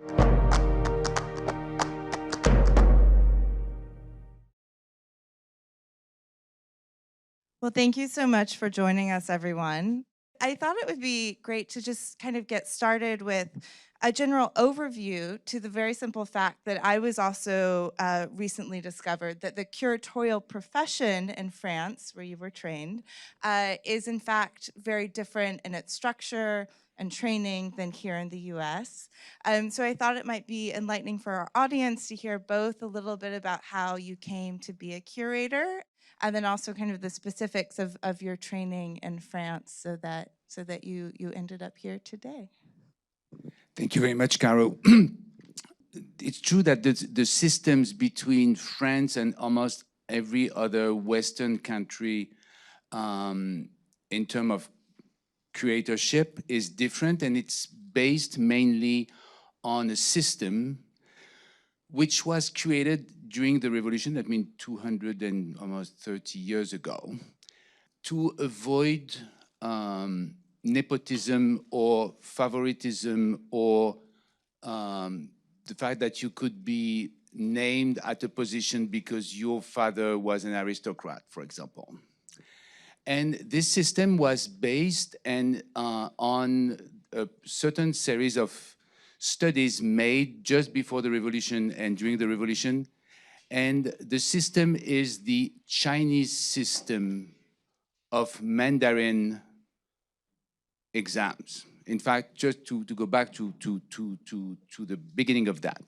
Well, thank you so much for joining us, everyone. I thought it would be great to just kind of get started with a general overview to the very simple fact that I was also recently discovered that the curatorial profession in France, where you were trained, is in fact very different in its structure and training than here in the US. So I thought it might be enlightening for our audience to hear both a little bit about how you came to be a curator and then also kind of the specifics of your training in France so that you ended up here today. Thank you very much, Caro. It's true that the systems between France and almost every other Western country in terms of curatorship is different, and it's based mainly on a system which was created during the revolution, that means 200 and almost 30 years ago, to avoid nepotism or favoritism or the fact that you could be named at a position because your father was an aristocrat, for example. And this system was based on a certain series of studies made just before the revolution and during the revolution. And the system is the Chinese system of Mandarin exams. In fact, just to go back to the beginning of that.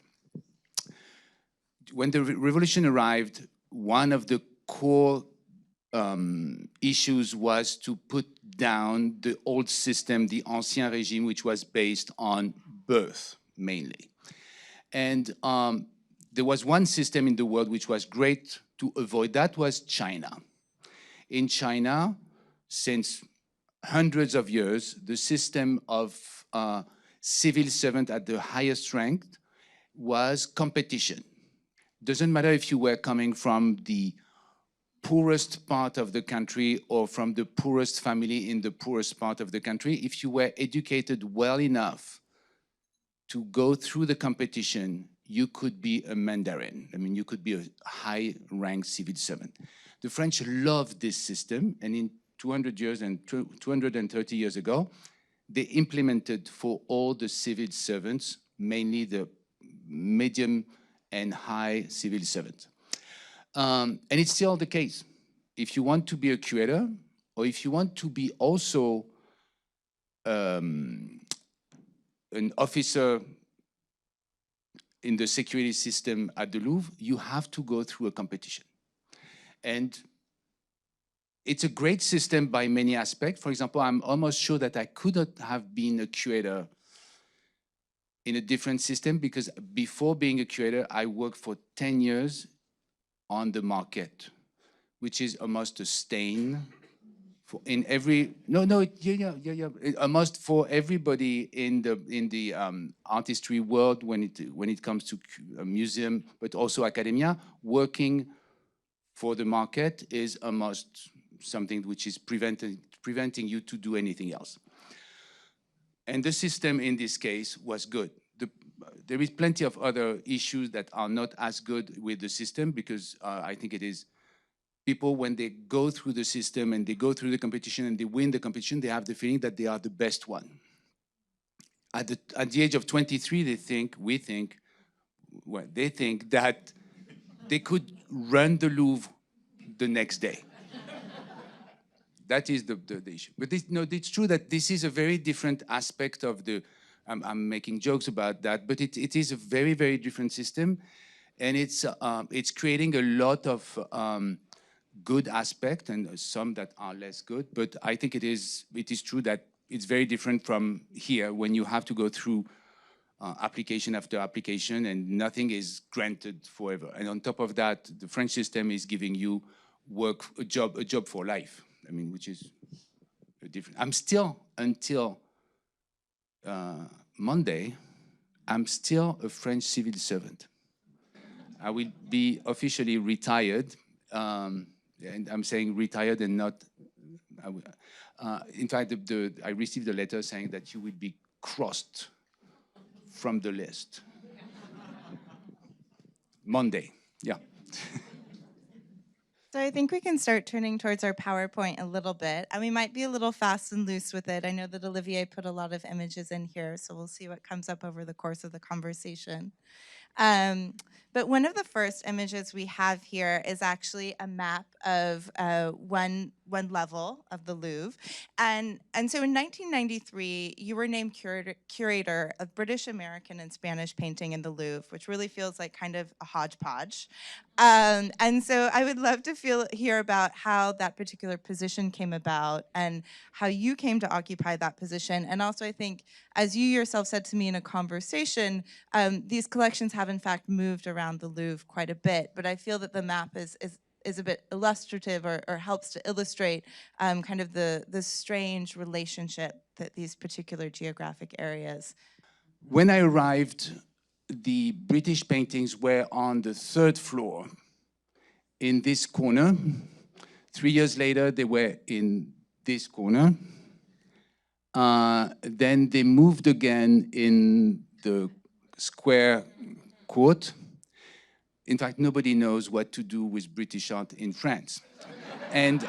When the revolution arrived, one of the core issues was to put down the old system, the Ancien Régime, which was based on birth mainly. And there was one system in the world which was great to avoid that, was China. In China, since hundreds of years, the system of civil servant at the highest rank was competition. Doesn't matter if you were coming from the poorest part of the country or from the poorest family in the poorest part of the country, if you were educated well enough to go through the competition, you could be a Mandarin. I mean, you could be a high-ranked civil servant. The French loved this system, and in 200 years and 230 years ago, they implemented for all the civil servants, mainly the medium and high civil servants. And it's still the case. If you want to be a curator, or if you want to be also an officer in the security system at the Louvre, you have to go through a competition. And it's a great system by many aspects. For example, I'm almost sure that I could not have been a curator in a different system, because before being a curator, I worked for 10 years on the market, which is almost a stain for in every almost for everybody in the artistry world when it comes to a museum, but also academia. Working for the market is almost something which is preventing you to do anything else. And the system in this case was good. There is plenty of other issues that are not as good with the system, because I think it is people, when they go through the system and they go through the competition and they win the competition, they have the feeling that they are the best one. At the age of 23, they think that they could run the Louvre the next day. That is the issue. But it's true that this is a very different aspect of the, I'm making jokes about that, but it is a very, very different system. And it's creating a lot of good aspects and some that are less good. But I think it is true that it's very different from here, when you have to go through application after application and nothing is granted forever. And on top of that, the French system is giving you a job for life. I mean, which is different. I'm still, until Monday, I'm still a French civil servant. I will be officially retired, and I'm saying retired and not, in fact, I received a letter saying that you will be crossed from the list. Monday, yeah. So I think we can start turning towards our PowerPoint a little bit, and we might be a little fast and loose with it. I know that Olivier put a lot of images in here, so we'll see what comes up over the course of the conversation. But one of the first images we have here is actually a map of one level of the Louvre. And so in 1993, you were named curator of British, American, and Spanish painting in the Louvre, which really feels like kind of a hodgepodge. And so I would love to hear about how that particular position came about and how you came to occupy that position. And also, I think, as you yourself said to me in a conversation, these collections have in fact moved around the Louvre quite a bit, but I feel that the map is a bit illustrative or helps to illustrate kind of the strange relationship that these particular geographic areas. When I arrived, the British paintings were on the third floor in this corner. 3 years later, they were in this corner. Then they moved again in the square court. In fact, nobody knows what to do with British art in France. And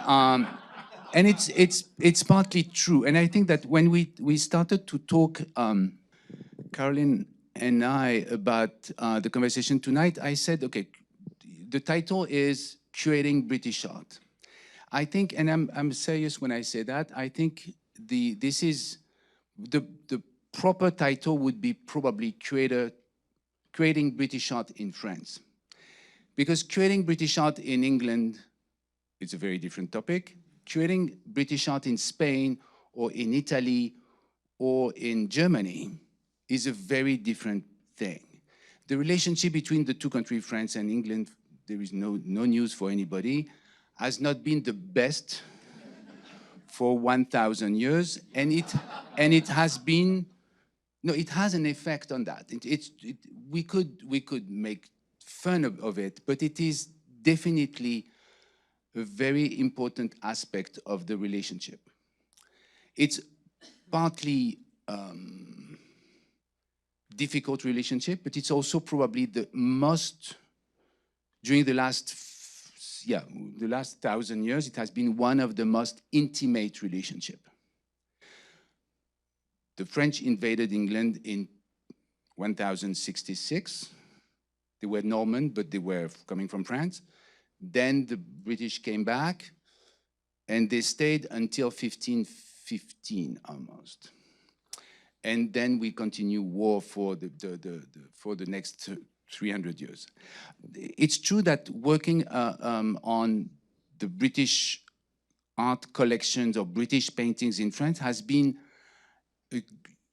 it's partly true. And I think that when we started to talk, Caroline and I, about the conversation tonight, I said, okay, the title is Curating British Art. I think, and I'm serious when I say that, I think the proper title would be probably Curating British Art in France. Because curating British art in England is a very different topic. Curating British art in Spain or in Italy or in Germany is a very different thing. The relationship between the two countries, France and England, there is no news for anybody, has not been the best for 1,000 years, and it has been, no, it has an effect on that. We could make fun of it, but it is definitely a very important aspect of the relationship. It's partly difficult relationship, but it's also probably the most, during the last 1,000 years, it has been one of the most intimate relationship. The French invaded England in 1066. They were Norman, but they were coming from France. Then the British came back, and they stayed until 1515 almost. And then we continue war for the next 300 years. It's true that working on the British art collections or British paintings in France has been an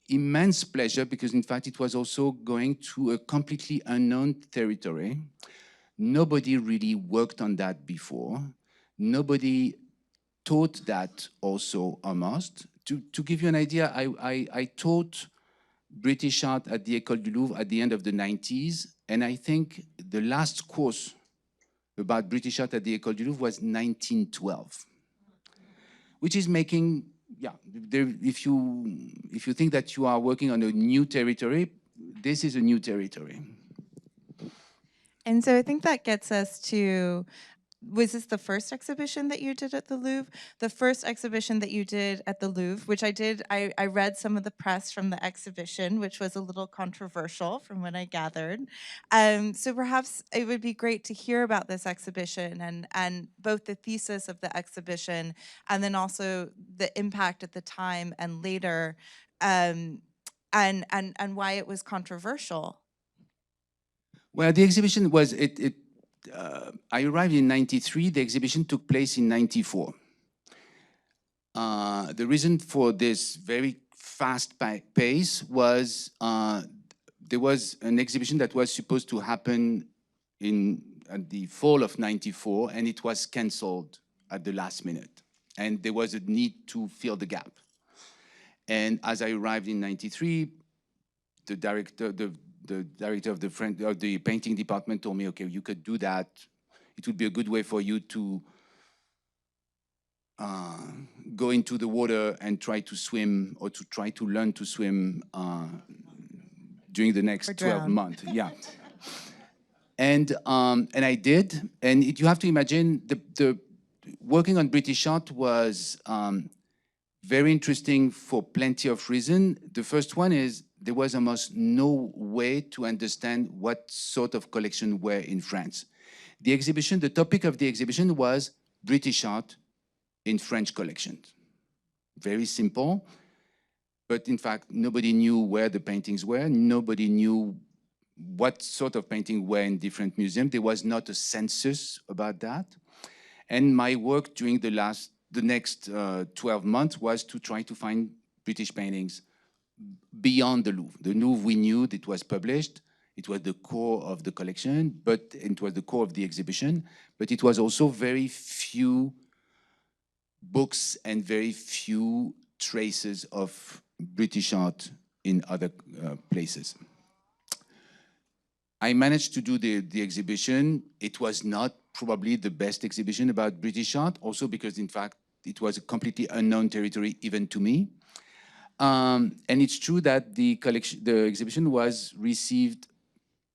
immense pleasure, because in fact it was also going to a completely unknown territory. Nobody really worked on that before. Nobody taught that also almost. To give you an idea, I taught British art at the École du Louvre at the end of the 90s, and I think the last course about British art at the École du Louvre was 1912, which is making, yeah, if you think that you are working on a new territory, this is a new territory. And so I think that gets us to, was this the first exhibition that you did at the Louvre? The first exhibition that you did at the Louvre, which I read some of the press from the exhibition, which was a little controversial from what I gathered. So perhaps it would be great to hear about this exhibition and both the thesis of the exhibition and then also the impact at the time and later, and why it was controversial. Well, the exhibition was, I arrived in 93, the exhibition took place in 94. The reason for this very fast pace was there was an exhibition that was supposed to happen at the fall of 94, and it was canceled at the last minute. And there was a need to fill the gap. And as I arrived in 93, the director of the painting department told me, okay, you could do that. It would be a good way for you to go into the water and try to swim, or to try to learn to swim during the next Or 12 drown. months. Yeah. And I did. And you have to imagine the working on British art was very interesting for plenty of reasons. The first one is there was almost no way to understand what sort of collection were in France. The exhibition, the topic of the exhibition was British art in French collections. Very simple, but in fact, nobody knew where the paintings were. Nobody knew what sort of painting were in different museums. There was not a census about that. And my work during the next 12 months was to try to find British paintings beyond the Louvre. The Louvre, we knew that it was published. It was the core of the collection, but it was the core of the exhibition. But it was also very few books and very few traces of British art in other places. I managed to do the exhibition. It was not probably the best exhibition about British art, also because, in fact, it was a completely unknown territory even to me. And it's true that the exhibition was received,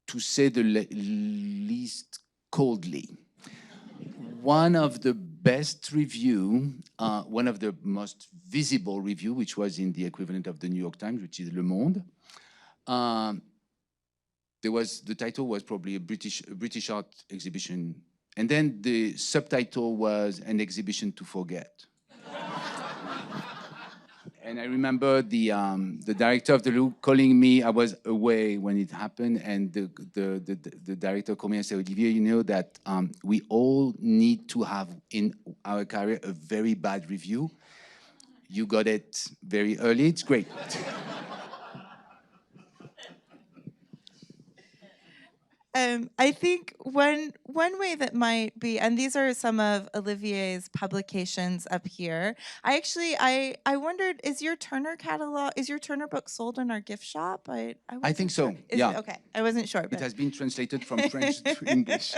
to say the least, coldly. One of the best review, one of the most visible review, which was in the equivalent of the New York Times, which is Le Monde, the title was probably a British art exhibition, and then the subtitle was an exhibition to forget. And I remember the director of the Louvre calling me. I was away when it happened, and the director called me and said, Olivier, you know that we all need to have in our career a very bad review. You got it very early. It's great. I think one way that might be, and these are some of Olivier's publications up here. I wondered, is your Turner book sold in our gift shop? I think so. Sure. Yeah. Okay, I wasn't sure. It has been translated from French to English.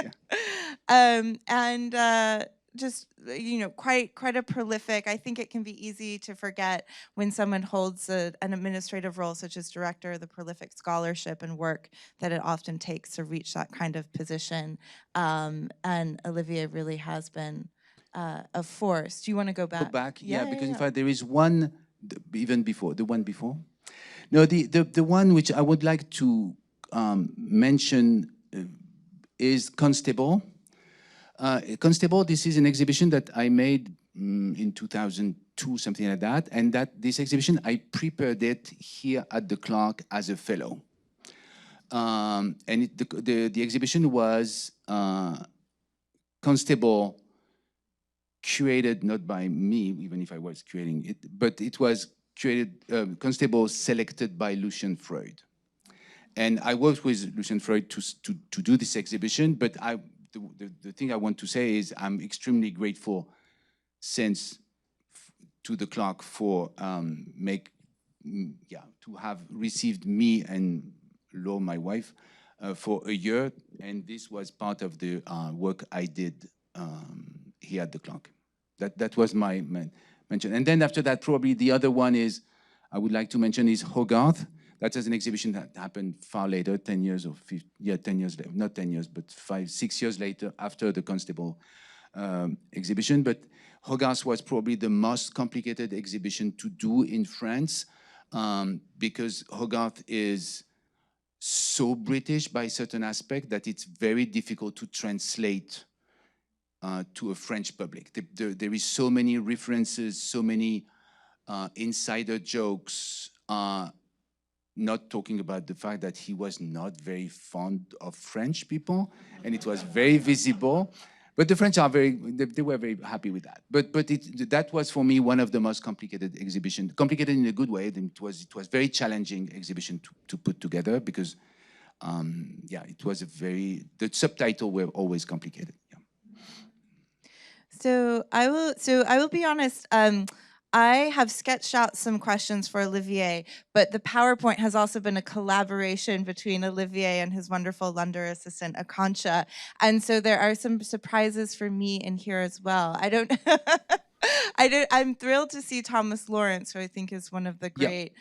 Yeah. Just quite a prolific. I think it can be easy to forget when someone holds an administrative role such as director, the prolific scholarship and work that it often takes to reach that kind of position. And Olivier really has been a force. Do you want to go back? Go back, yeah, because in fact there is one even before the one before. No, the one which I would like to mention is Constable. Constable, this is an exhibition that I made in 2002, something like that, and that this exhibition, I prepared it here at the Clark as a fellow. And the exhibition was Constable, curated not by me, even if I was curating it, but it was curated, Constable selected by Lucian Freud. And I worked with Lucian Freud to do this exhibition, but the thing I want to say is I'm extremely grateful to the Clark for to have received me and Lo, my wife, for a year, and this was part of the work I did here at the Clark. That was my mention. And then after that, probably the other one is I would like to mention is Hogarth. That is an exhibition that happened far later, 10 years or 15, 10 years later, not 10 years, but 6 years later after the Constable exhibition. But Hogarth was probably the most complicated exhibition to do in France because Hogarth is so British by certain aspect that it's very difficult to translate to a French public. There is so many references, so many insider jokes, not talking about the fact that he was not very fond of French people, and it was very visible. But the French are they were very happy with that. But that was for me one of the most complicated exhibitions, complicated in a good way. It was very challenging exhibition to put together because, it was the subtitle were always complicated. Yeah. So I will be honest. I have sketched out some questions for Olivier, but the PowerPoint has also been a collaboration between Olivier and his wonderful Lunder assistant, Akansha. And so there are some surprises for me in here as well. I don't I'm thrilled to see Thomas Lawrence, who I think is one of the Yeah. great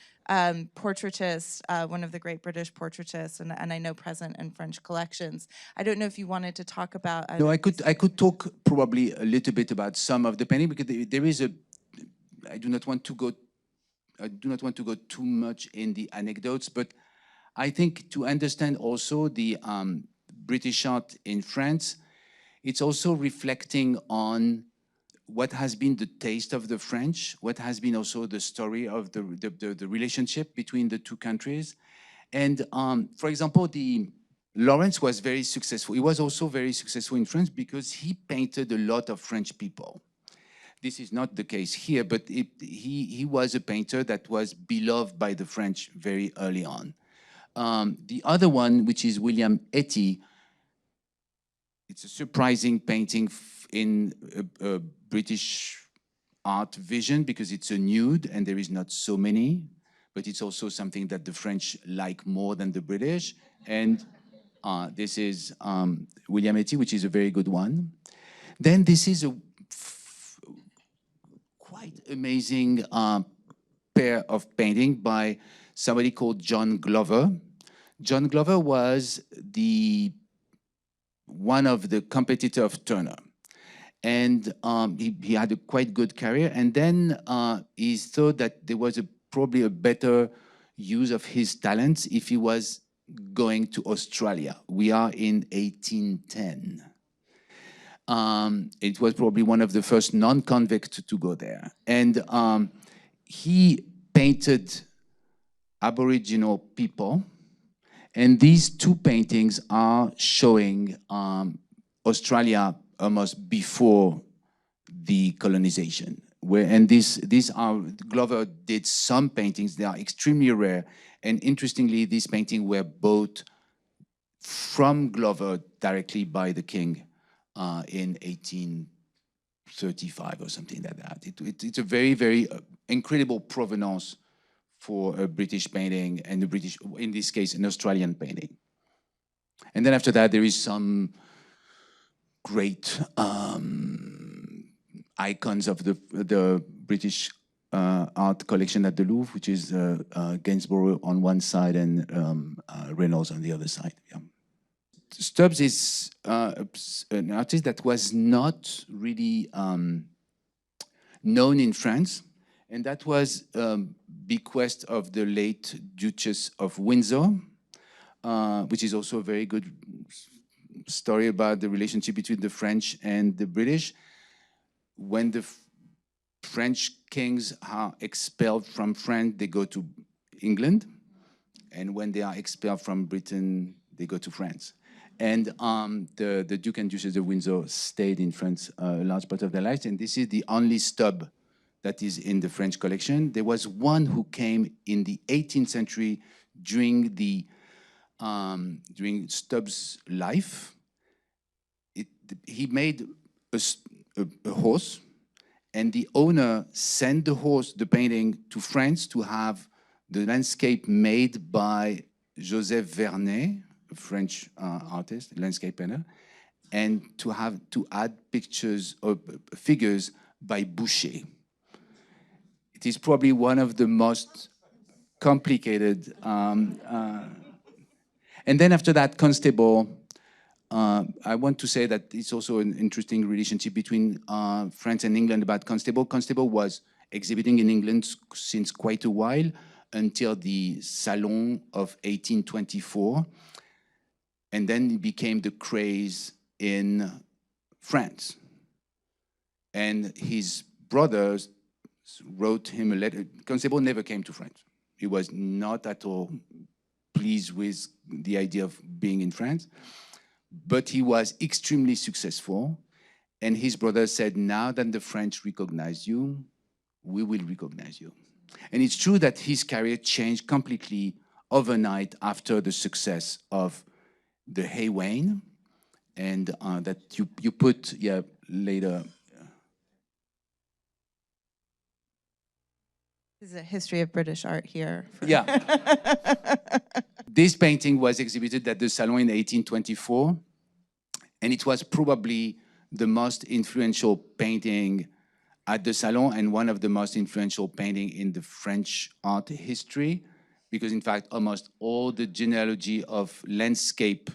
portraitists, one of the great British portraitists, and I know present in French collections. I don't know if you wanted to talk about. No, I could talk probably a little bit about some of the painting, because there is a. I do not want to go too much in the anecdotes, but I think to understand also the British art in France, it's also reflecting on what has been the taste of the French, what has been also the story of the relationship between the two countries. And for example, Lawrence was very successful. He was also very successful in France because he painted a lot of French people. This is not the case here, but he was a painter that was beloved by the French very early on. The other one, which is William Etty, it's a surprising painting in a British art vision because it's a nude and there is not so many, but it's also something that the French like more than the British. And this is William Etty, which is a very good one. Then this is a quite amazing pair of painting by somebody called John Glover. John Glover was one of the competitor of Turner. And he had a quite good career. And then he thought that there was probably a better use of his talents if he was going to Australia. We are in 1810. It was probably one of the first non-convicts to go there. And he painted Aboriginal people. And these two paintings are showing Australia almost before the colonization. These are, Glover did some paintings, they are extremely rare. And interestingly, these paintings were bought from Glover directly by the king in 1835 or something like that. It's a very, very incredible provenance for a British painting, and a British, in this case, an Australian painting. And then after that, there is some great icons of the British art collection at the Louvre, which is Gainsborough on one side and Reynolds on the other side. Yeah. Stubbs is an artist that was not really known in France, and that was bequest of the late Duchess of Windsor, which is also a very good story about the relationship between the French and the British. When the French kings are expelled from France, they go to England, and when they are expelled from Britain, they go to France. And the Duke and Duchess of Windsor stayed in France a large part of their lives, and this is the only stub that is in the French collection. There was one who came in the 18th century during Stubbs' life. He made a horse, and the owner sent the painting to France to have the landscape made by Joseph Vernet, a French artist, landscape painter, and to add pictures or figures by Boucher. It is probably one of the most complicated. And then after that, Constable. I want to say that it's also an interesting relationship between France and England about Constable. Constable was exhibiting in England since quite a while, until the Salon of 1824. And then it became the craze in France. And his brothers wrote him a letter. Constable never came to France. He was not at all pleased with the idea of being in France. But he was extremely successful. And his brother said, now that the French recognize you, we will recognize you. And it's true that his career changed completely overnight after the success of the Haywain, and that you put, yeah, later. This is a history of British art here. Yeah. This painting was exhibited at the Salon in 1824, and it was probably the most influential painting at the Salon and one of the most influential painting in the French art history, because in fact, almost all the genealogy of landscape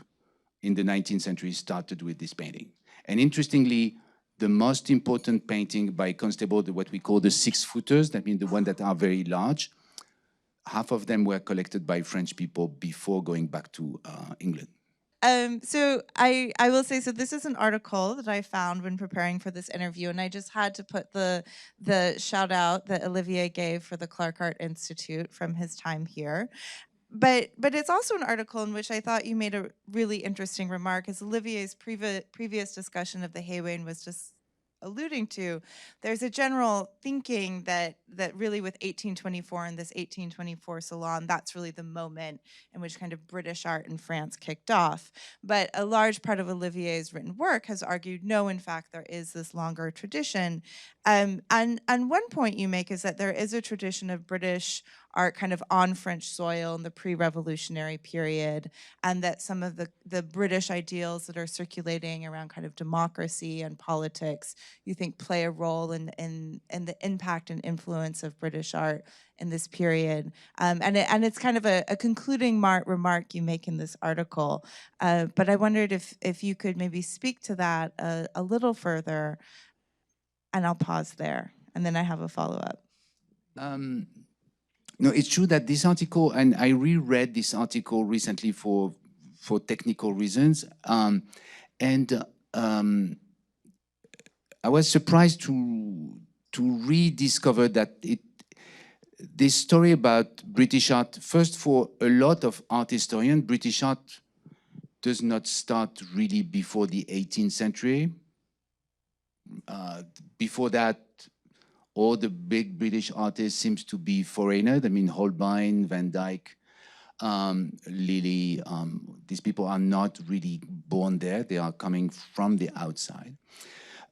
in the 19th century started with this painting. And interestingly, the most important painting by Constable, what we call the 6-footers, that means the ones that are very large, half of them were collected by French people before going back to England. So I will say, so this is an article that I found when preparing for this interview, and I just had to put the shout out that Olivier gave for the Clark Art Institute from his time here. But it's also an article in which I thought you made a really interesting remark, as Olivier's previous discussion of the Haywain was just alluding to. There's a general thinking that really with 1824 and this 1824 Salon, that's really the moment in which kind of British art in France kicked off. But a large part of Olivier's written work has argued, no, in fact, there is this longer tradition. And one point you make is that there is a tradition of British art kind of on French soil in the pre-revolutionary period, and that some of the British ideals that are circulating around kind of democracy and politics, you think play a role in the impact and influence of British art in this period. And it's kind of a concluding remark you make in this article. But I wondered if you could maybe speak to that a little further, and I'll pause there, and then I have a follow-up. No, it's true that this article, and I reread this article recently for technical reasons, and I was surprised to rediscover that this story about British art, first, for a lot of art historians, British art does not start really before the 18th century. Before that, all the big British artists seems to be foreigners. I mean, Holbein, Van Dyck, Lilly, these people are not really born there. They are coming from the outside.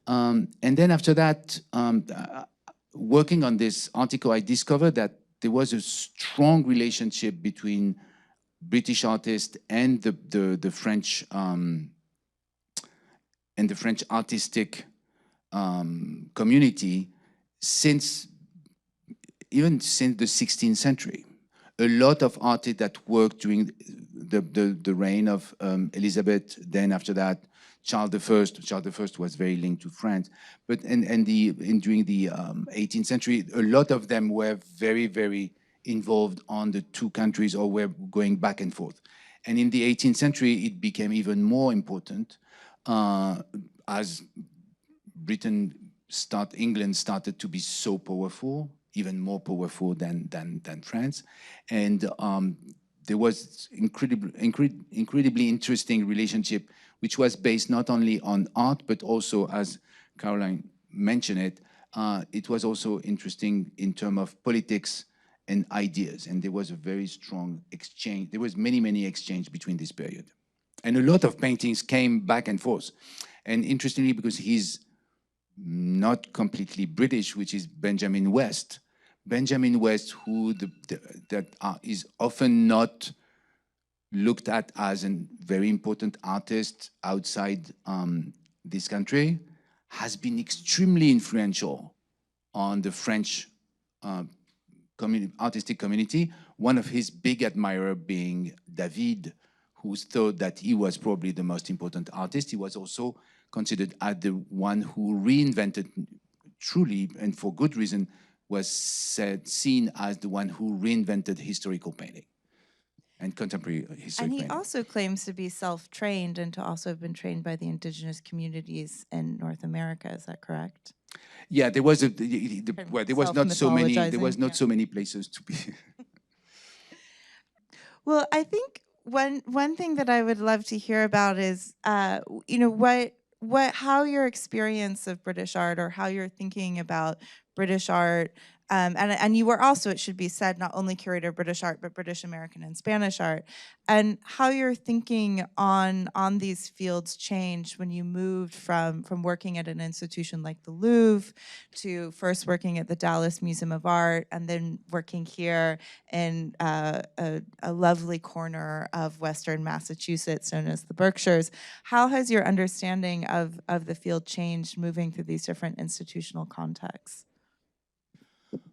And then after that, working on this article, I discovered that there was a strong relationship between British artists and the French artistic community even since the 16th century. A lot of artists that worked during the reign of Elizabeth, then after that, Charles I. Charles I was very linked to France, but during the 18th century, a lot of them were very, very involved on the two countries, or were going back and forth. And in the 18th century, it became even more important as England started to be so powerful, even more powerful than France, and there was incredibly interesting relationship, which was based not only on art, but also, as Caroline mentioned it was also interesting in terms of politics and ideas, and there was a very strong exchange. There was many exchanges between this period, and a lot of paintings came back and forth. And interestingly, because he's not completely British, which is Benjamin West. Benjamin West, who is often not looked at as a very important artist outside this country, has been extremely influential on the French artistic community. One of his big admirers being David, who thought that he was probably the most important artist. He was also considered as the one who reinvented, truly, and for good reason, was seen as the one who reinvented historical painting and contemporary historical painting. And he also claims to be self-trained and to also have been trained by the indigenous communities in North America. Is that correct? Yeah, there was there was not so many places to be. Well, I think one thing that I would love to hear about is, how your experience of British art, or how you're thinking about British art And you were also, it should be said, not only curator of British art, but British American and Spanish art. And how your thinking on these fields changed when you moved from working at an institution like the Louvre to first working at the Dallas Museum of Art, and then working here in a lovely corner of Western Massachusetts known as the Berkshires. How has your understanding of the field changed moving through these different institutional contexts?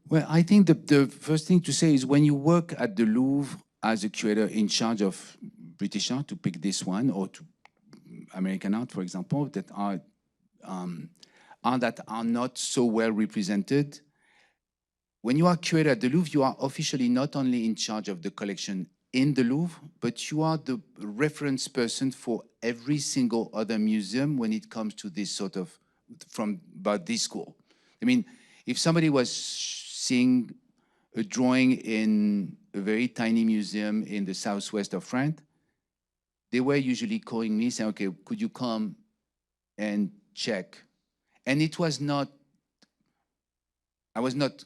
Well, I think the first thing to say is when you work at the Louvre as a curator in charge of British art, to pick this one, or to American art, for example, that are not so well represented. When you are curator at the Louvre, you are officially not only in charge of the collection in the Louvre, but you are the reference person for every single other museum when it comes to this sort of, about this school. I mean, if somebody was seeing a drawing in a very tiny museum in the southwest of France, they were usually calling me saying, okay, could you come and check? And it was not, I was not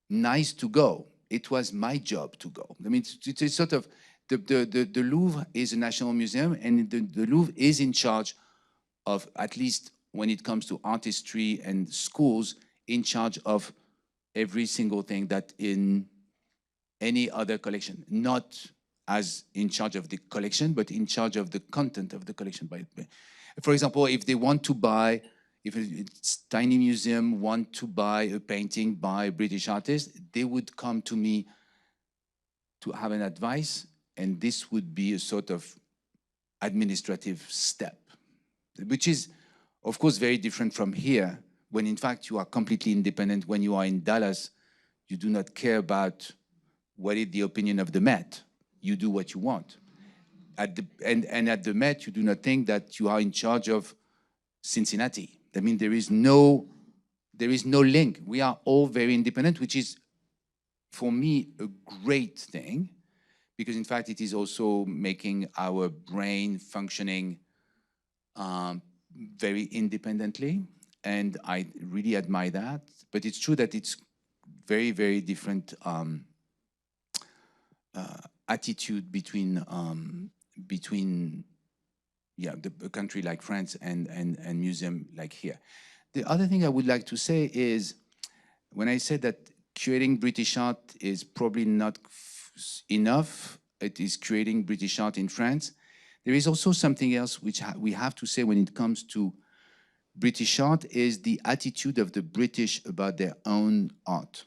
nice to go. It was my job to go. I mean, it's a sort of, the Louvre is a national museum, and the Louvre is in charge of, at least when it comes to artistry and schools, in charge of every single thing that in any other collection, not as in charge of the collection, but in charge of the content of the collection. For example, if they want to buy, if it's tiny museum want to buy a painting by a British artist, they would come to me to have an advice, and this would be a sort of administrative step, which is, of course, very different from here, when in fact you are completely independent. When you are in Dallas, you do not care about what is the opinion of the Met. You do what you want. And at the Met, you do not think that you are in charge of Cincinnati. I mean, there is no link. We are all very independent, which is, for me, a great thing, because in fact, it is also making our brain functioning very independently. And I really admire that. But it's true that it's very, very different attitude between a country like France and museum like here. The other thing I would like to say is, when I said that curating British art is probably not enough, it is creating British art in France, there is also something else which we have to say when it comes to British art, is the attitude of the British about their own art.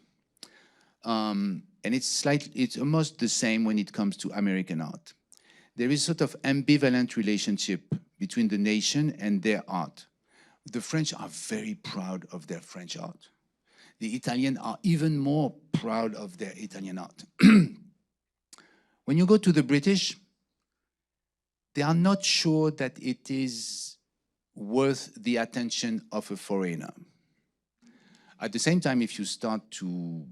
And it's almost the same when it comes to American art. There is sort of ambivalent relationship between the nation and their art. The French are very proud of their French art. The Italians are even more proud of their Italian art. When you go to the British, they are not sure that it is worth the attention of a foreigner. At the same time, if you start to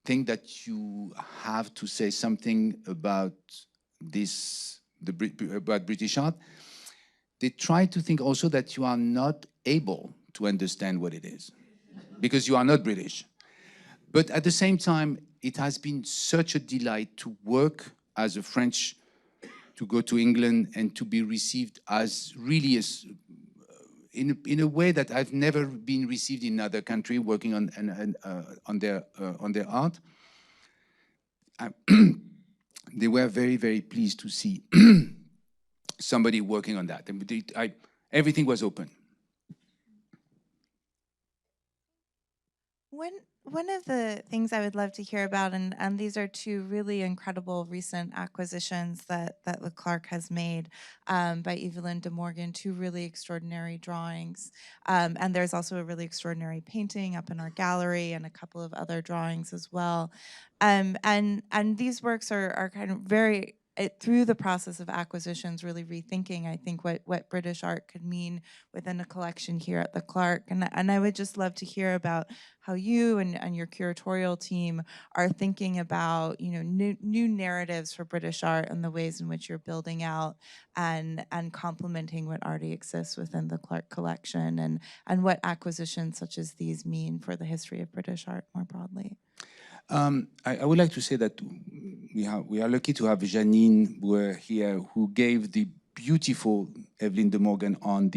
think that you have to say something about about British art, they try to think also that you are not able to understand what it is, because you are not British. But at the same time, it has been such a delight to work as a French, to go to England and to be received as really in a way that I've never been received in another country, working on their art. They were very, very pleased to see somebody working on that. And everything was open. One of the things I would love to hear about, and these are two really incredible recent acquisitions that Leclerc has made by Evelyn de Morgan, two really extraordinary drawings. And there's also a really extraordinary painting up in our gallery, and a couple of other drawings as well. And these works are kind of very through the process of acquisitions, really rethinking, I think, what British art could mean within a collection here at the Clark. And I would just love to hear about how you and your curatorial team are thinking about, new narratives for British art and the ways in which you're building out and complementing what already exists within the Clark collection, and what acquisitions such as these mean for the history of British art more broadly. I would like to say that we are lucky to have Janine Bouer here, who gave the beautiful Evelyn de Morgan on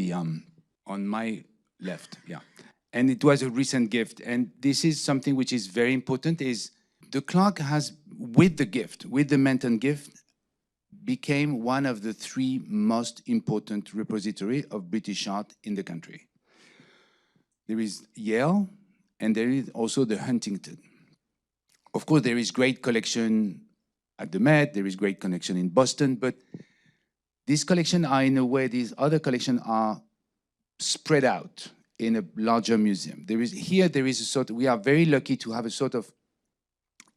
my left, yeah. And it was a recent gift. And this is something which is very important, is the Clark has, with the gift, with the Menton gift, became one of the 3 most important repository of British art in the country. There is Yale, and there is also the Huntington. Of course, there is great collection at the Met, there is great collection in Boston, but these collections are, in a way, these other collections are spread out in a larger museum. There is a sort of, we are very lucky to have a sort of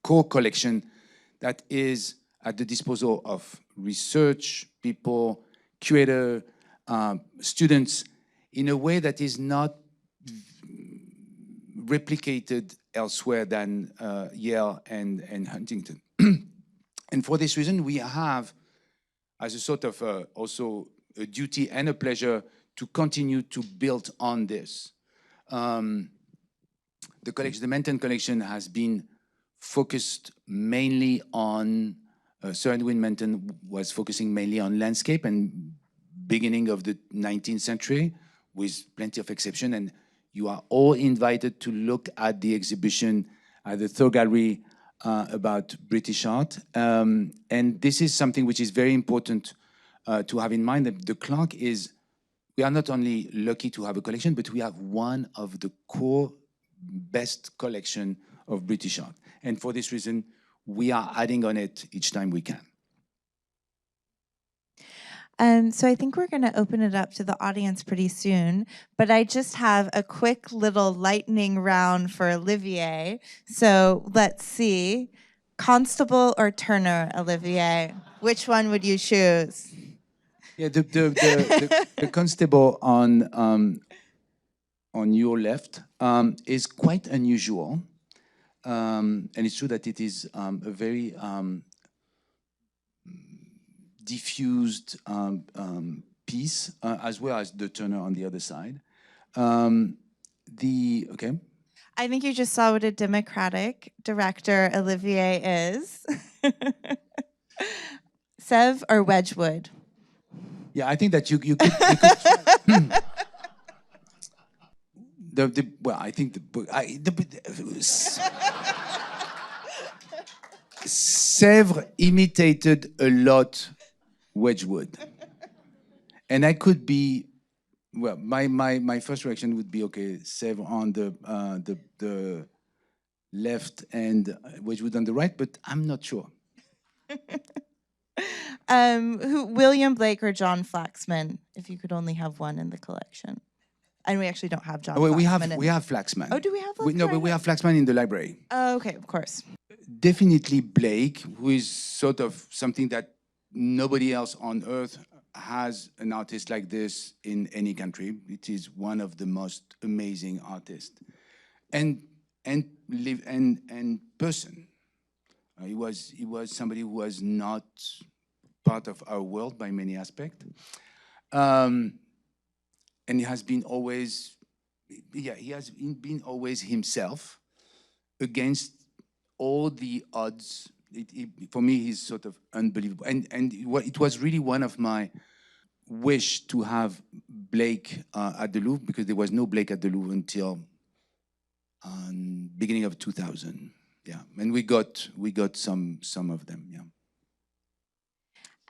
core collection that is at the disposal of research people, curator, students, in a way that is not replicated elsewhere than Yale and Huntington. And for this reason, we have, as a sort of also a duty and a pleasure, to continue to build on this. The Menton collection has been focused mainly on, Sir Edwin Menton was focusing mainly on landscape and beginning of the 19th century, with plenty of exception. And you are all invited to look at the exhibition at the Thor Gallery about British art. And this is something which is very important to have in mind, that the Clark is, we are not only lucky to have a collection, but we have one of the core best collection of British art. And for this reason, we are adding on it each time we can. So I think we're going to open it up to the audience pretty soon, but I just have a quick little lightning round for Olivier. So let's see. Constable or Turner, Olivier? Which one would you choose? Yeah, the constable on your left is quite unusual, and it's true that it is a very diffused piece, as well as the Turner on the other side. Okay. I think you just saw what a democratic director Olivier is. Sèvres or Wedgwood? Yeah, I think that you could well, I think Sèvres imitated a lot Wedgwood, and I could be, well, my first reaction would be, okay, Sèvres on the left and Wedgwood on the right, but I'm not sure. William Blake or John Flaxman, if you could only have one in the collection? And we actually don't have John Flaxman. We have Flaxman. Oh, do we have Flaxman? No, but we have Flaxman in the library. Oh, okay, of course. Definitely Blake, who is sort of something that nobody else on earth has, an artist like this in any country. It is one of the most amazing artists, and person. He was somebody who was not part of our world by many aspects, and he has been always, he has been always himself against all the odds. For me, he's sort of unbelievable, and it was really one of my wish to have Blake at the Louvre, because there was no Blake at the Louvre until beginning of 2000. Yeah, and we got some of them. Yeah.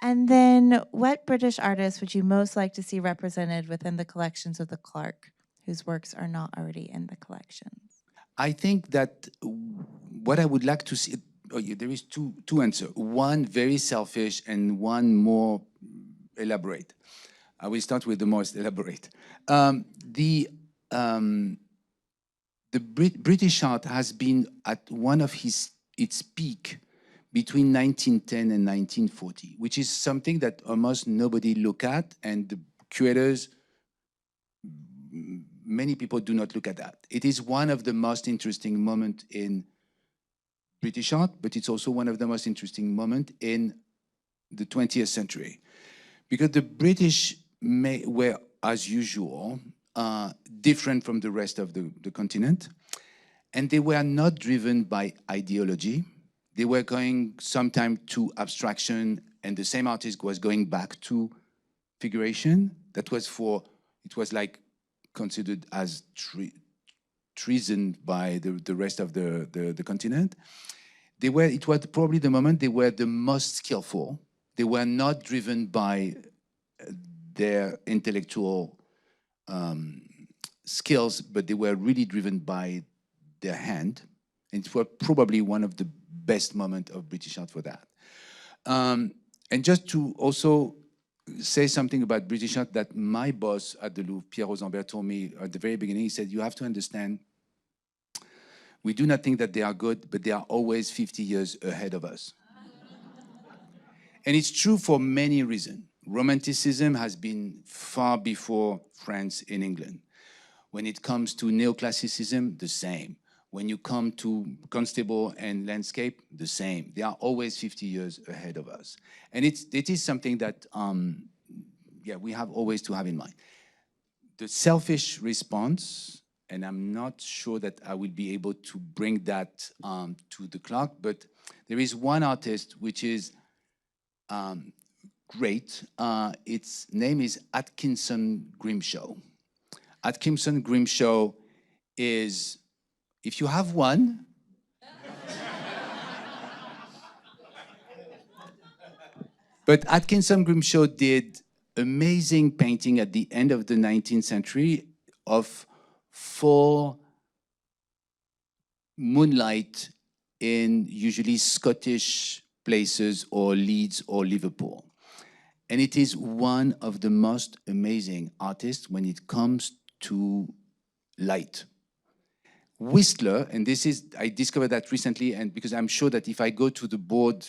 And then, what British artists would you most like to see represented within the collections of the Clark, whose works are not already in the collections? I think that what I would like to see, there is two answers. One very selfish and one more elaborate. I will start with the most elaborate. The British art has been at one of its peak between 1910 and 1940, which is something that almost nobody look at, and the curators, many people do not look at that. It is one of the most interesting moments in British art, but it's also one of the most interesting moments in the 20th century. Because the British were, as usual, different from the rest of the continent, and they were not driven by ideology. They were going sometimes to abstraction, and the same artist was going back to figuration. That was it was like considered as treason by the rest of the continent. It was probably the moment they were the most skillful. They were not driven by their intellectual skills, but they were really driven by their hand. And it was probably one of the best moments of British art for that. And just to also say something about British art that my boss at the Louvre, Pierre Rosenberg, told me at the very beginning. He said, you have to understand, we do not think that they are good, but they are always 50 years ahead of us. And it's true for many reasons. Romanticism has been far before France in England. When it comes to neoclassicism, the same. When you come to Constable and landscape, the same. They are always 50 years ahead of us. And it is something that, we have always to have in mind. The selfish response, and I'm not sure that I will be able to bring that to the clock, but there is one artist which is great. Its name is Atkinson Grimshaw. Atkinson Grimshaw is, if you have one, but Atkinson Grimshaw did amazing painting at the end of the 19th century of full moonlight in usually Scottish places or Leeds or Liverpool. And it is one of the most amazing artists when it comes to light. Whistler, and this is, I discovered that recently, and because I'm sure that if I go to the board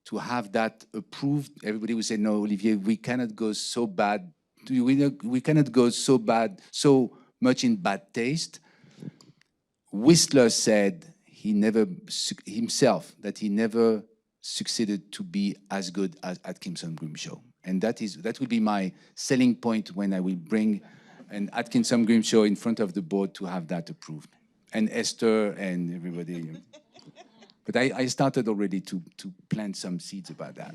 to have that approved, everybody will say, no, Olivier, we cannot go so bad. We cannot go so bad, so much in bad taste. Whistler said himself that he never succeeded to be as good as Atkinson Grimshaw. And that will be my selling point when I will bring an Atkinson Grimshaw in front of the board to have that approved. And Esther and everybody. But I started already to plant some seeds about that.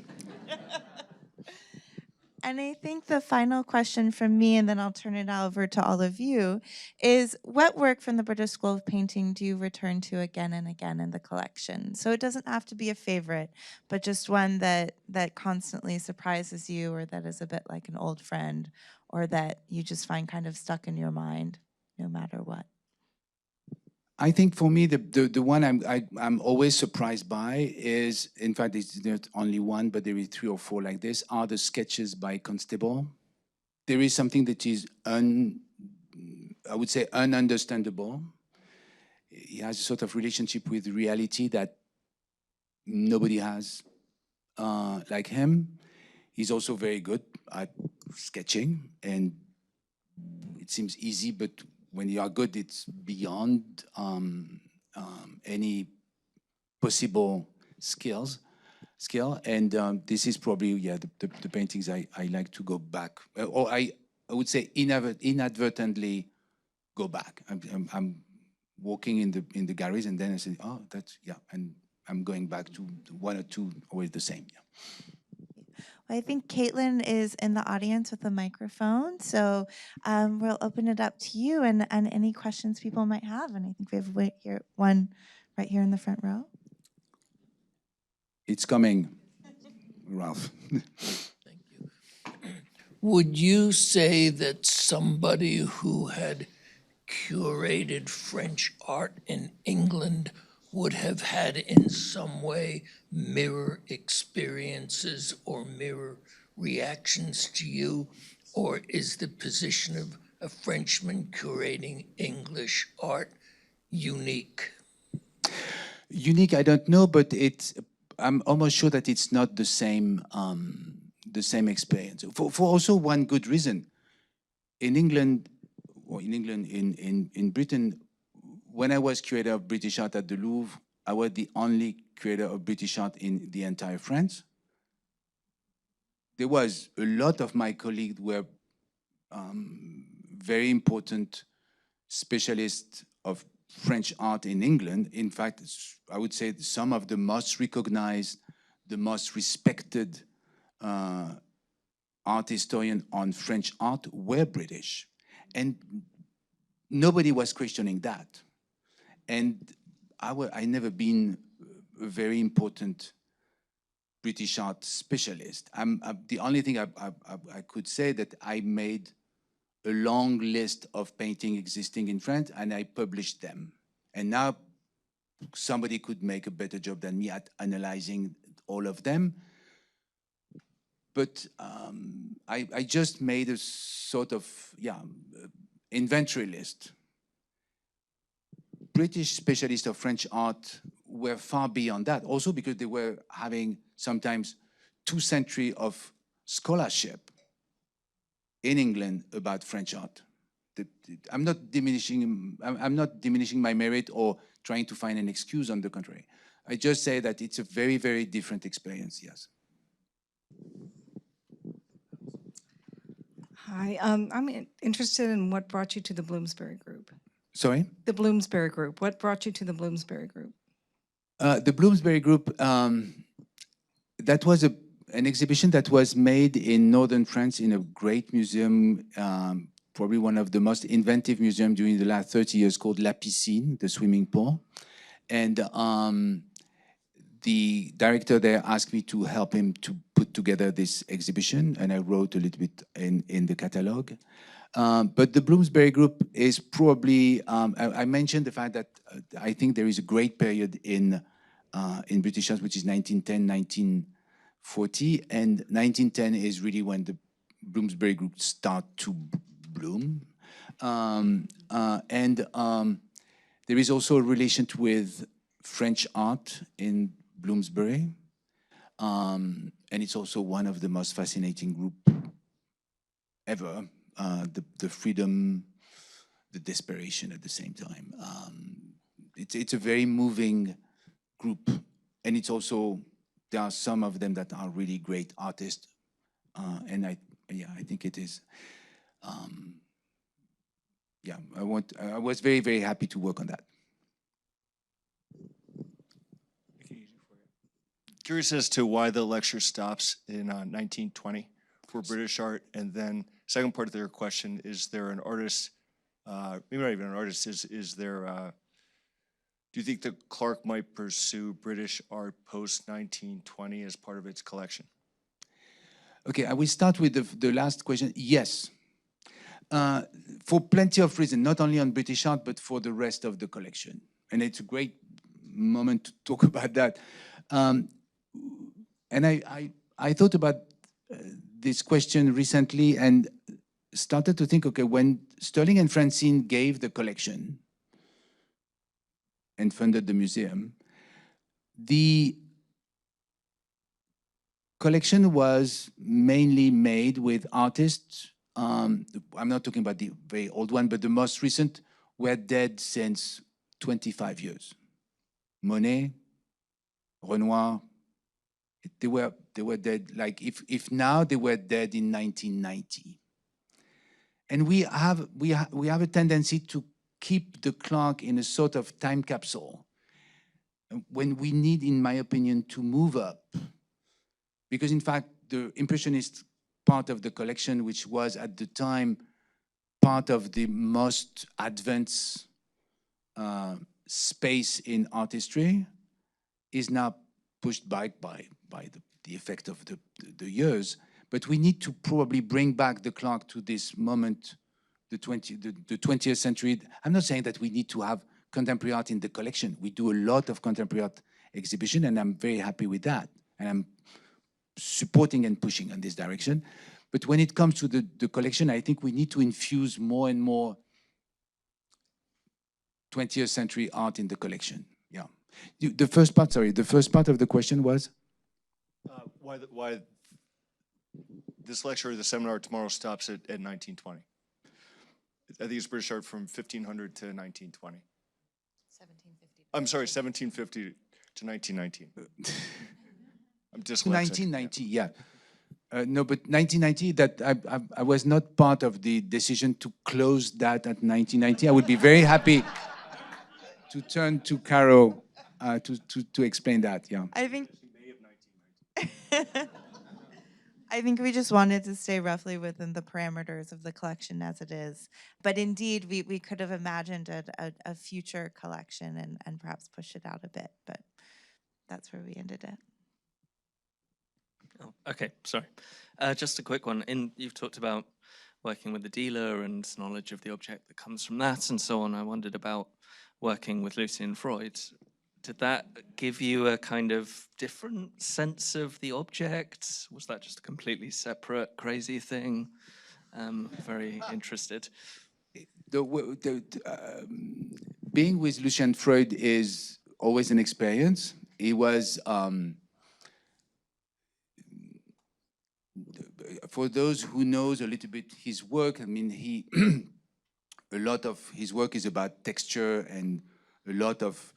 And I think the final question from me, and then I'll turn it over to all of you, is what work from the British School of Painting do you return to again and again in the collection? So it doesn't have to be a favorite, but just one that constantly surprises you, or that is a bit like an old friend, or that you just find kind of stuck in your mind no matter what. I think for me, the one I'm always surprised by is, in fact, it's not only one, but there is 3 or 4 like this, are the sketches by Constable. There is something that is, I would say, ununderstandable. He has a sort of relationship with reality that nobody has like him. He's also very good at sketching, and it seems easy, but when you are good, it's beyond any possible skill. And this is probably, the paintings I like to go back, or I would say inadvertently go back. I'm walking in the galleries, and then I say, oh, that's, and I'm going back to 1 or 2, always the same, I think Caitlin is in the audience with a microphone, so we'll open it up to you and any questions people might have. And I think we have one right here in the front row. It's coming, Ralph. Thank you. Would you say that somebody who had curated French art in England would have had in some way mirror experiences or mirror reactions to you? Or is the position of a Frenchman curating English art unique? Unique, I don't know, but I'm almost sure that it's not the same experience. For also one good reason. In England, or in Britain, when I was curator of British art at the Louvre, I was the only curator of British art in the entire France. There was a lot of my colleagues were very important specialists of French art in England. In fact, I would say some of the most recognized, the most respected art historians on French art were British. And nobody was questioning that. And I never been a very important British art specialist. The only thing I could say that I made a long list of paintings existing in France and I published them. And now somebody could make a better job than me at analyzing all of them. But I just made a sort of, inventory list. British specialists of French art were far beyond that, also because they were having sometimes 2 centuries of scholarship in England about French art. I'm not diminishing my merit or trying to find an excuse, on the contrary. I just say that it's a very, very different experience, yes. Hi, I'm interested in what brought you to the Bloomsbury Group. Sorry? The Bloomsbury Group. What brought you to the Bloomsbury Group? The Bloomsbury Group, that was an exhibition that was made in northern France in a great museum, probably one of the most inventive museums during the last 30 years, called La Piscine, the swimming pool. And the director there asked me to help him to put together this exhibition, and I wrote a little bit in the catalogue. But the Bloomsbury Group is probably, I mentioned the fact that I think there is a great period in British art, which is 1910, 1940, and 1910 is really when the Bloomsbury Group start to bloom. There is also a relation with French art in Bloomsbury, and it's also one of the most fascinating groups ever. The freedom, the desperation at the same time. It's a very moving group, and it's also, there are some of them that are really great artists, and I think it is. I was very, very happy to work on that. Curious as to why the lecture stops in 1920 for British art, and then second part of their question, is there an artist, maybe not even an artist, is there, do you think that Clark might pursue British art post-1920 as part of its collection? Okay, I will start with the last question. Yes. For plenty of reasons, not only on British art, but for the rest of the collection. And it's a great moment to talk about that. And I thought about this question recently and started to think, okay, when Sterling and Francine gave the collection and funded the museum, the collection was mainly made with artists. I'm not talking about the very old one, but the most recent were dead since 25 years. Monet, Renoir, they were dead, like if now they were dead in 1990. And we have a tendency to keep the clock in a sort of time capsule when we need, in my opinion, to move up. Because in fact, the Impressionist part of the collection, which was at the time part of the most advanced space in art history, is now pushed back by the effect of the years. But we need to probably bring back the clock to this moment, the 20th century. I'm not saying that we need to have contemporary art in the collection. We do a lot of contemporary art exhibition, and I'm very happy with that. And I'm supporting and pushing in this direction. But when it comes to the collection, I think we need to infuse more and more 20th century art in the collection. Yeah. The first part, sorry, the first part of the question was? Why this lecture or the seminar tomorrow stops at 1920? I think it's British art from 1500 to 1920. 1750. I'm sorry, 1750 to 1919. I'm dyslexic. 1990, yeah. No, but 1990, that I was not part of the decision to close that at 1990. I would be very happy to turn to Caro to explain that, yeah. I think I think we just wanted to stay roughly within the parameters of the collection as it is. But indeed, we could have imagined a future collection and perhaps push it out a bit, but that's where we ended it. Oh, okay, sorry. Just a quick one. You've talked about working with the dealer and knowledge of the object that comes from that and so on. I wondered about working with Lucian Freud. Did that give you a kind of different sense of the object? Was that just a completely separate, crazy thing? Very interested. Being with Lucian Freud is always an experience. He was, for those who knows a little bit his work, I mean, a lot of his work is about texture, and a lot of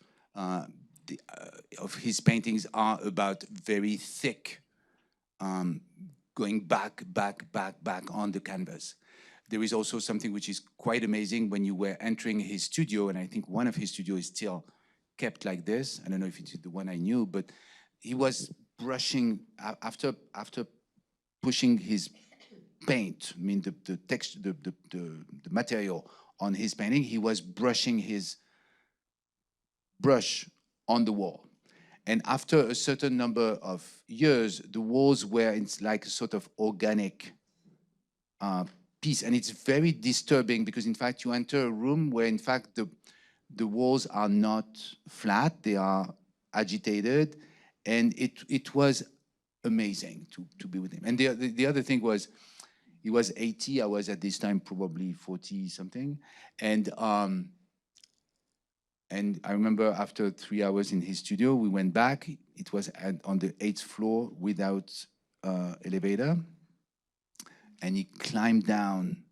his paintings are about very thick, going back on the canvas. There is also something which is quite amazing when you were entering his studio, and I think one of his studios is still kept like this. I don't know if it's the one I knew, but he was brushing after pushing his paint. I mean, the texture, the material on his painting. He was brushing his brush on the wall. And after a certain number of years, the walls were like a sort of organic piece. And it's very disturbing because, in fact, you enter a room where, in fact, the walls are not flat, they are agitated. And it was amazing to be with him. And the other thing was, he was 80, I was at this time probably 40 something. And I remember after 3 hours in his studio, we went back. It was on the 8th floor without elevator. And he climbed down,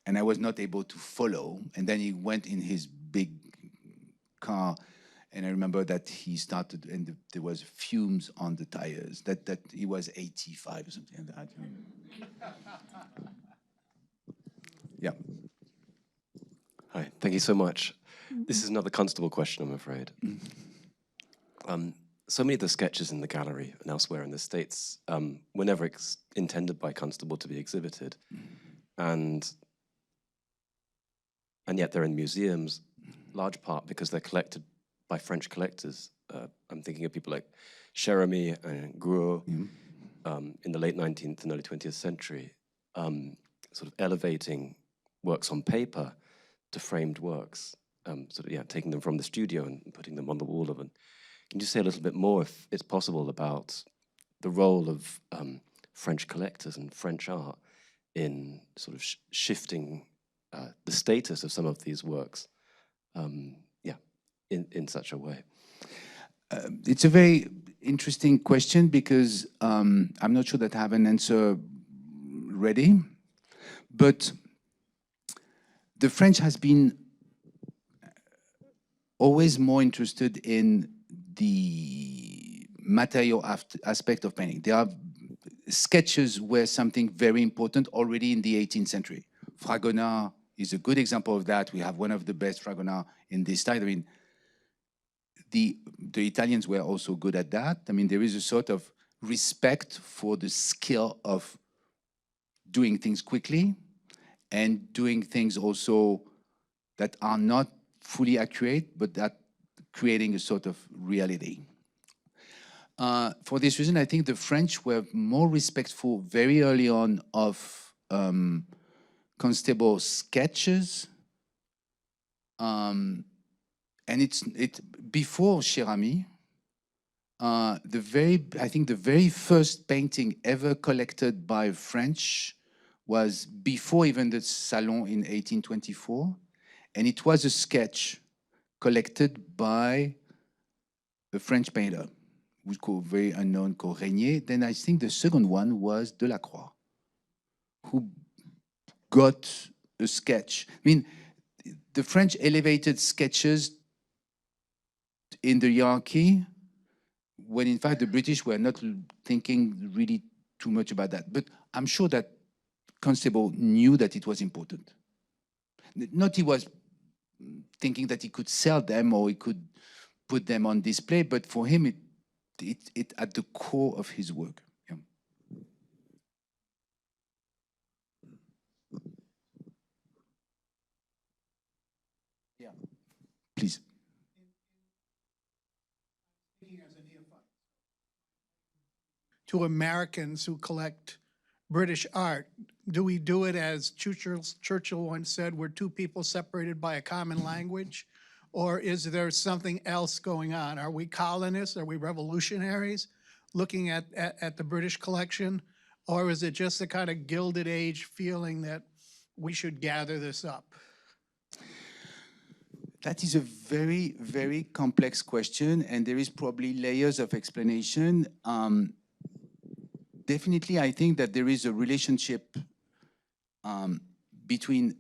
and I was not able to follow. And then he went in his big car, and I remember that he started, and there was fumes on the tires, that he was 85 or something like that. Yeah. Hi, thank you so much. This is another Constable question, I'm afraid. So many of the sketches in the gallery and elsewhere in the States were never intended by Constable to be exhibited. And yet they're in museums, large part because they're collected by French collectors. I'm thinking of people like Cherami and Gros in the late 19th and early 20th century, sort of elevating works on paper to framed works. Taking them from the studio and putting them on the wall of it. Can you say a little bit more, if it's possible, about the role of French collectors and French art in sort of shifting the status of some of these works, in such a way? It's a very interesting question because I'm not sure that I have an answer ready, but the French has been always more interested in the material aspect of painting. There are sketches were something very important already in the 18th century. Fragonard is a good example of that. We have one of the best Fragonard in this time. I mean, the Italians were also good at that. I mean, there is a sort of respect for the skill of doing things quickly and doing things also that are not fully accurate, but that creating a sort of reality. For this reason, I think the French were more respectful very early on of Constable sketches, and it's before Cherami. I think the very first painting ever collected by French was before even the Salon in 1824, and it was a sketch collected by a French painter who's called, very unknown, called Régnier. Then I think the second one was Delacroix, who got a sketch. I mean, the French elevated sketches in the hierarchy, when in fact the British were not thinking really too much about that. But I'm sure that Constable knew that it was important. Not he was thinking that he could sell them or he could put them on display, but for him it at the core of his work. Yeah. Yeah. Please. To Americans who collect British art, do we do it as Churchill once said, we're two people separated by a common language? Or is there something else going on? Are we colonists? Are we revolutionaries looking at the British collection? Or is it just a kind of Gilded Age feeling that we should gather this up? That is a very, very complex question, and there is probably layers of explanation. Definitely, I think that there is a relationship between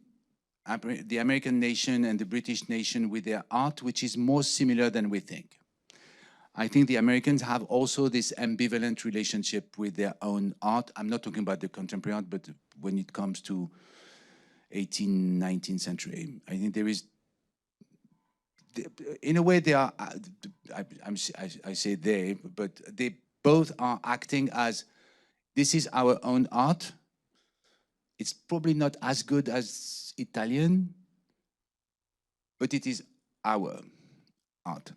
the American nation and the British nation with their art, which is more similar than we think. I think the Americans have also this ambivalent relationship with their own art. I'm not talking about the contemporary art, but when it comes to 18th, 19th century, I think there is, in a way, they are, I say they, but they both are acting as, this is our own art. It's probably not as good as Italian, but it is our art.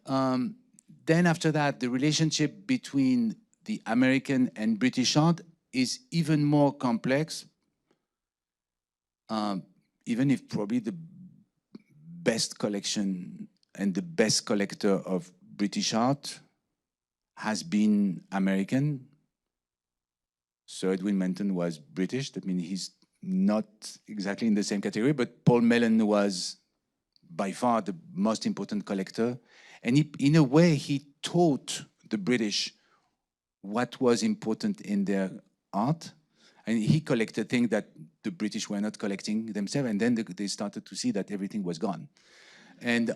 Then after that, the relationship between the American and British art is even more complex, even if probably the best collection and the best collector of British art has been American. Sir Edwin Menton was British. That means he's not exactly in the same category, but Paul Mellon was by far the most important collector. And he, in a way, he taught the British what was important in their art. And he collected things that the British were not collecting themselves. And then they started to see that everything was gone. And,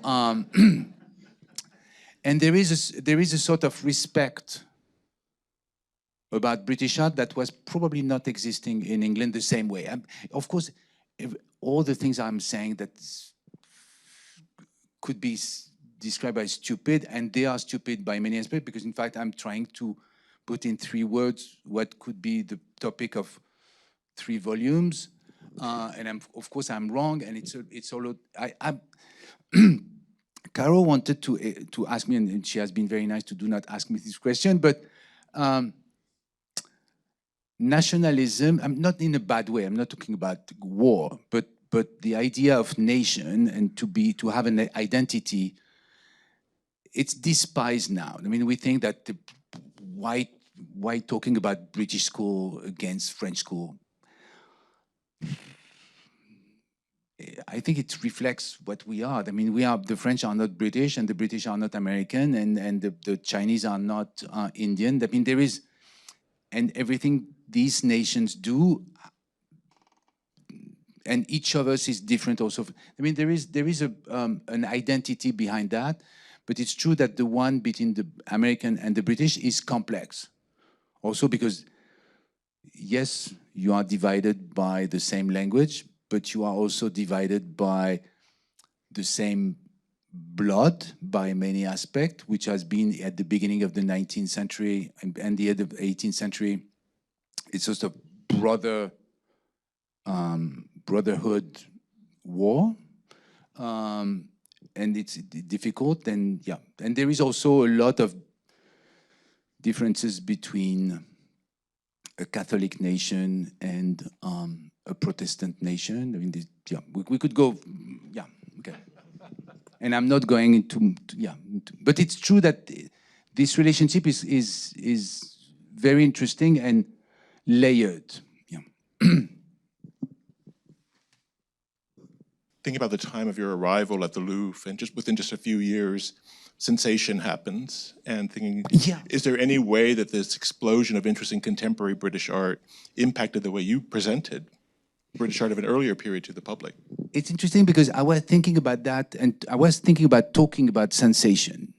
and there is a sort of respect about British art that was probably not existing in England the same way. Of course, all the things I'm saying that could be described as stupid, and they are stupid by many aspects, because in fact I'm trying to put in 3 words what could be the topic of 3 volumes, and of course I'm wrong, and it's all. Caro wanted to ask me, and she has been very nice to do not ask me this question, but. Nationalism, I'm not in a bad way, I'm not talking about war, but the idea of nation and to have an identity, it's despised now. I mean, we think that why talking about British school against French school? I think it reflects what we are. I mean, the French are not British, and the British are not American, and the Chinese are not Indian. I mean, there is, and everything these nations do, and each of us is different also. I mean, there is an identity behind that, but it's true that the one between the American and the British is complex. Also because, yes, you are divided by the same language, but you are also divided by the same blood by many aspects, which has been at the beginning of the 19th century and the end of the 18th century. It's just a brotherhood war, and it's difficult. And yeah, and there is also a lot of differences between a Catholic nation and a Protestant nation. I mean, yeah, we could go, yeah, okay. And I'm not going into but it's true that this relationship is very interesting and layered. Yeah. Thinking about the time of your arrival at the Louvre, and just within just a few years, sensation happens and thinking, Yeah. is there any way that this explosion of interest in contemporary British art impacted the way you presented British art of an earlier period to the public? It's interesting because I was thinking about that, and I was thinking about talking about sensation.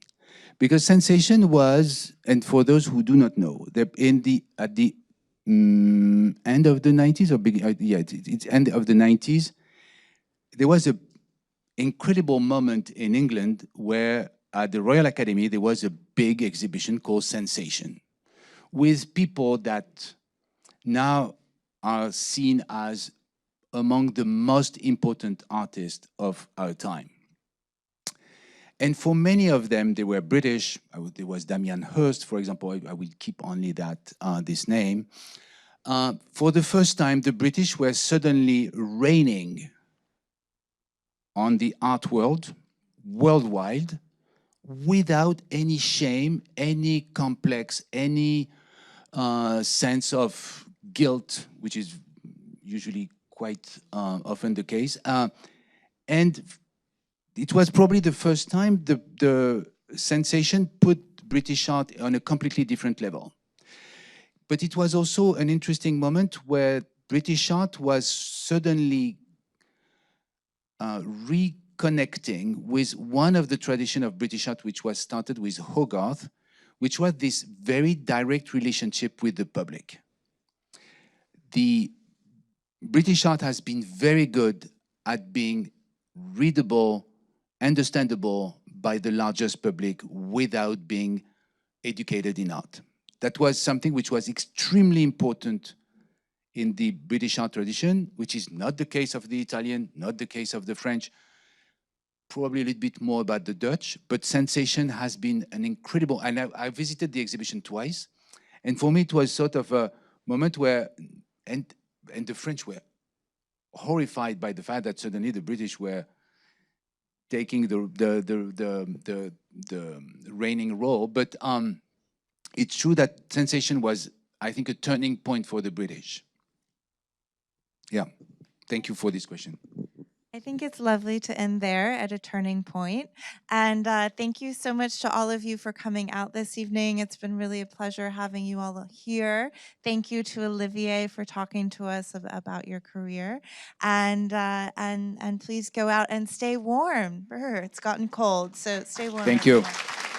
Because sensation was, and for those who do not know, at the end of the 90s, or it's end of the 90s, there was a incredible moment in England where at the Royal Academy there was a big exhibition called Sensation, with people that now are seen as among the most important artists of our time. And for many of them, they were British. There was Damien Hirst, for example. I will keep only this name. For the first time, the British were suddenly reigning on the art world, worldwide, without any shame, any complex, any sense of guilt, which is usually quite often the case. And it was probably the first time the sensation put British art on a completely different level. But it was also an interesting moment where British art was suddenly reconnecting with one of the tradition of British art which was started with Hogarth, which was this very direct relationship with the public. The British art has been very good at being readable, understandable by the largest public without being educated in art. That was something which was extremely important in the British art tradition, which is not the case of the Italian, not the case of the French, probably a little bit more about the Dutch, but sensation has been an incredible, and I visited the exhibition twice, and for me it was sort of a moment where, and the French were horrified by the fact that suddenly the British were taking the reigning role, but it's true that sensation was, I think, a turning point for the British. Yeah, thank you for this question. I think it's lovely to end there at a turning point. And thank you so much to all of you for coming out this evening. It's been really a pleasure having you all here. Thank you to Olivier for talking to us about your career. And please go out and stay warm. It's gotten cold, so stay warm. Thank you. Everyone.